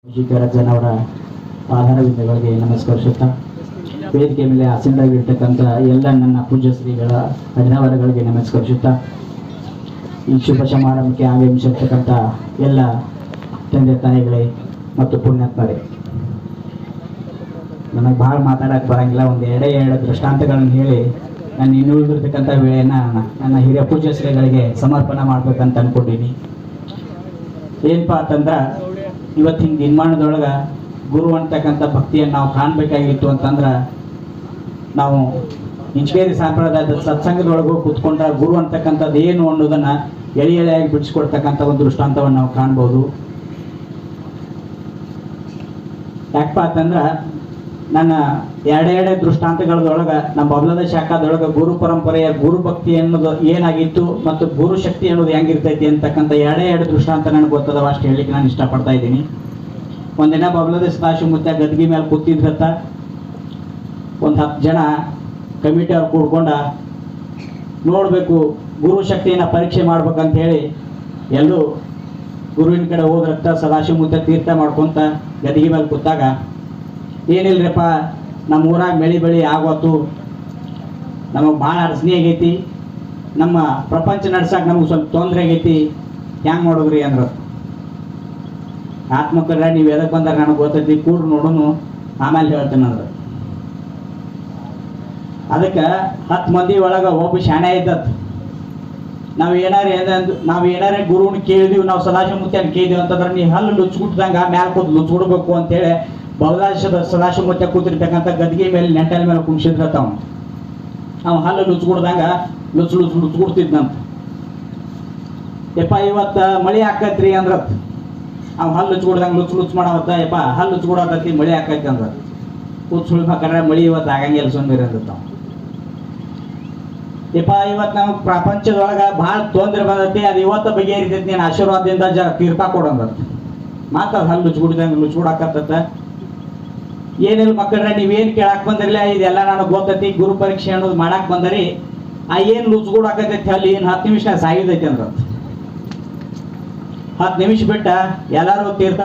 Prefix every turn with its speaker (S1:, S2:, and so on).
S1: ಅವರ ಪಾದಾರವಿಂದಗಳಿಗೆ ನಮಸ್ಕರಿಸುತ್ತಾ ವೇದಿಕೆ ಮೇಲೆ ಆಸೀನರಾಗಿರ್ತಕ್ಕಂಥ ಎಲ್ಲ ನನ್ನ ಪೂಜ್ಯ ಶ್ರೀಗಳ ಅಜ್ಞಾವರಗಳಿಗೆ ನಮಸ್ಕರಿಸುತ್ತಾ ಈ ಶುಭ ಸಮಾರಂಭಕ್ಕೆ ಆಗಮಿಸಿರ್ತಕ್ಕಂಥ ಎಲ್ಲ ತಂದೆ ತಾಯಿಗಳೇ ಮತ್ತು ಪುಣ್ಯಾತ್ಮರೇ, ನನಗೆ ಭಾಳ ಮಾತಾಡಕ್ಕೆ ಬರಂಗಿಲ್ಲ. ಒಂದು ಎರಡು ದೃಷ್ಟಾಂತಗಳನ್ನು ಹೇಳಿ ನಾನು ಇನ್ನು ಉಳಿದಿರ್ತಕ್ಕಂಥ ವೇಳೆಯನ್ನು ನನ್ನ ಹಿರಿಯ ಪೂಜ್ಯ ಶ್ರೀಗಳಿಗೆ ಸಮರ್ಪಣೆ ಮಾಡ್ಬೇಕಂತ ಅಂದ್ಕೊಂಡಿನಿ. ಏನಪ್ಪ ಅಂತಂದ್ರೆ, ಇವತ್ತಿನ ದಿನಮಾನದೊಳಗೆ ಗುರು ಅಂತಕ್ಕಂಥ ಭಕ್ತಿಯನ್ನು ನಾವು ಕಾಣಬೇಕಾಗಿತ್ತು ಅಂತಂದ್ರೆ, ನಾವು ಇಂಚಗೇರಿ ಸಂಪ್ರದಾಯದ ಸತ್ಸಂಗದೊಳಗೂ ಕೂತ್ಕೊಂಡ್ರೆ ಗುರು ಅಂತಕ್ಕಂಥದ್ದು ಏನು ಅನ್ನೋದನ್ನು ಎಳೆಯಾಗಿ ಬಿಡಿಸ್ಕೊಡ್ತಕ್ಕಂಥ ಒಂದು ದೃಷ್ಟಾಂತವನ್ನು ನಾವು ಕಾಣ್ಬೋದು. ಯಾಕಪ್ಪ ಅಂತಂದ್ರೆ, ನನ್ನ ಎರಡೇ ದೃಷ್ಟಾಂತಗಳದೊಳಗೆ ನಮ್ಮ ಬಬಲದ ಶಾಖಾದೊಳಗೆ ಗುರು ಪರಂಪರೆಯ ಗುರು ಭಕ್ತಿ ಅನ್ನೋದು ಏನಾಗಿತ್ತು ಮತ್ತು ಗುರು ಶಕ್ತಿ ಅನ್ನೋದು ಹೆಂಗಿರ್ತೈತಿ ಅಂತಕ್ಕಂಥ ಎರಡು ದೃಷ್ಟಾಂತ ನನಗೆ ಗೊತ್ತದವ, ಅಷ್ಟು ಹೇಳಲಿಕ್ಕೆ ನಾನು ಇಷ್ಟಪಡ್ತಾ ಇದ್ದೀನಿ. ಒಂದಿನ ಬಬಲದ ಸದಾಶಿವಮೂರ್ತಿ ಗದ್ಗಿ ಮೇಲೆ ಕೂತಿದ್ರತ್ತ ಒಂದು 10 ಜನ ಕಮಿಟಿ ಅವ್ರು ಕೂಡ್ಕೊಂಡ ನೋಡಬೇಕು, ಗುರು ಶಕ್ತಿಯನ್ನು ಪರೀಕ್ಷೆ ಮಾಡ್ಬೇಕಂತ ಹೇಳಿ ಎಲ್ಲರೂ ಗುರುವಿನ ಕಡೆ ಹೋದ್ರತ್ತ. ಸದಾಶಿವಮೂರ್ತಿ ತೀರ್ಥ ಮಾಡ್ಕೊತ ಗದ್ಗಿ ಮೇಲೆ ಕೂತಾಗ, ಏನಿಲ್ರಿಪ್ಪ, ನಮ್ಮ ಊರಾಗ ಬೆಳಿ ಆಗೋತು, ನಮಗೆ ಭಾಳ ಅಡಚಣೆ ಆಗೈತಿ, ನಮ್ಮ ಪ್ರಪಂಚ ನಡ್ಸಕ್ಕೆ ನಮಗೆ ಸ್ವಲ್ಪ ತೊಂದರೆ ಆಗೈತಿ, ಹ್ಯಾಂಗೆ ಮಾಡೋದ್ರಿ ಅಂದ್ರೆ, ಆತ್ಮಕರ ನೀವು ಎದಕ್ಕೆ ಬಂದಾಗ ನನಗೆ ಗೊತ್ತೈತಿ, ಕೂಡ್ರು ನೋಡೋನು ಆಮೇಲೆ ಹೇಳ್ತೇನೆ ಅಂದ್ರೆ. ಅದಕ್ಕೆ 10 ಮಂದಿ ಒಳಗೆ ಒಬ್ಬ ಶಾಣೆ ಇದ್ದತ್. ನಾವು ಏನಾರೇ ಗುರುವನ್ನ ಕೇಳಿದೀವಿ, ನಾವು ಸದಾಶಿವಮೂರ್ತಿಯನ್ನು ಕೇಳಿದೀವಿ ಅಂತಂದ್ರೆ, ನೀವು ಹಲ್ಲು ಲುಚ್ಗುಟ್ದಂಗೆ ಮ್ಯಾಲೆ ಕೂತು ಲುಚ್ಗುಡ್ಬೇಕು ಅಂತೇಳಿ ಸದಾಶಿವಮೂರ್ತಿ ಕೂತಿರ್ತಕ್ಕಂಥ ಗದ್ಗೆ ಮೇಲೆ ನೆಂಟಲ ಮೇಲೆ ಕುಂಸಿದ್ರತ್ತ. ಅವ ಹಲ್ಲು ಲುಚ್ಗುಡ್ದಂಗೆ ಲುಚ್ಗುಡ್ತಿದ್ನಂತ. ಯಪ್ಪ ಇವತ್ತು ಮಳೆ ಹಾಕತ್ರಿ ಅಂದ್ರತ್. ಅವ್ ಹಲ್ಲು ಲುಚ್ಗುಡ್ದಂಗೆ ಲುಚ್ ಮಾಡವತ್ತ, ಯಪ್ಪ ಹಲ್ಲು ಲುಚ್ಗುಡತೈತಿ, ಮಳೆ ಹಾಕೈತಿ ಅಂದ್ರ. ಕೂತ್ ಸುಳ್ಬೇಕಾದ್ರೆ ಮಳೆ ಇವತ್ತು ಆಗಂಗಿಲ್ಲ ಸುಮ್ಮನೆ ಅಂದತ್ತ. ಯಪ್ಪ ಇವತ್ತು ನಮಗೆ ಪ್ರಪಂಚದೊಳಗೆ ಭಾಳ ತೊಂದರೆ ಬಂದೈತಿ, ಅದು ಇವತ್ತು ಬಗೆಹರಿತೈತಿ, ನೀನು ಆಶೀರ್ವಾದದಿಂದ ತೀರ್ಥ ಕೊಡಂದತ್. ಮಾತ್ರ ಹಲ್ಲು ಲುಚ್ಗುಡಾಕತ್ತ. ಏನಿಲ್ಲ ಮಕ್ಕಳ್ರೆ, ನೀವೇನು ಕೇಳಕ್ಕೆ ಬಂದಿರಲಿಲ್ಲ, ಇದೆಲ್ಲ ನನಗೆ ಗೊತ್ತೈತಿ, ಗುರು ಪರೀಕ್ಷೆ ಅನ್ನೋದು ಮಾಡಕ್ಕೆ ಬಂದರಿ. ಆ ಏನು ಲುಚ್ಗುಡಾಕತೈತಿ ಅಲ್ಲಿ ಏನು 10 ನಿಮಿಷ ಸಾಗಿದೈತಿ ಅಂದ್ರ. 10 ನಿಮಿಷ ಬಿಟ್ಟ ಎಲ್ಲರೂ ತೀರ್ಥ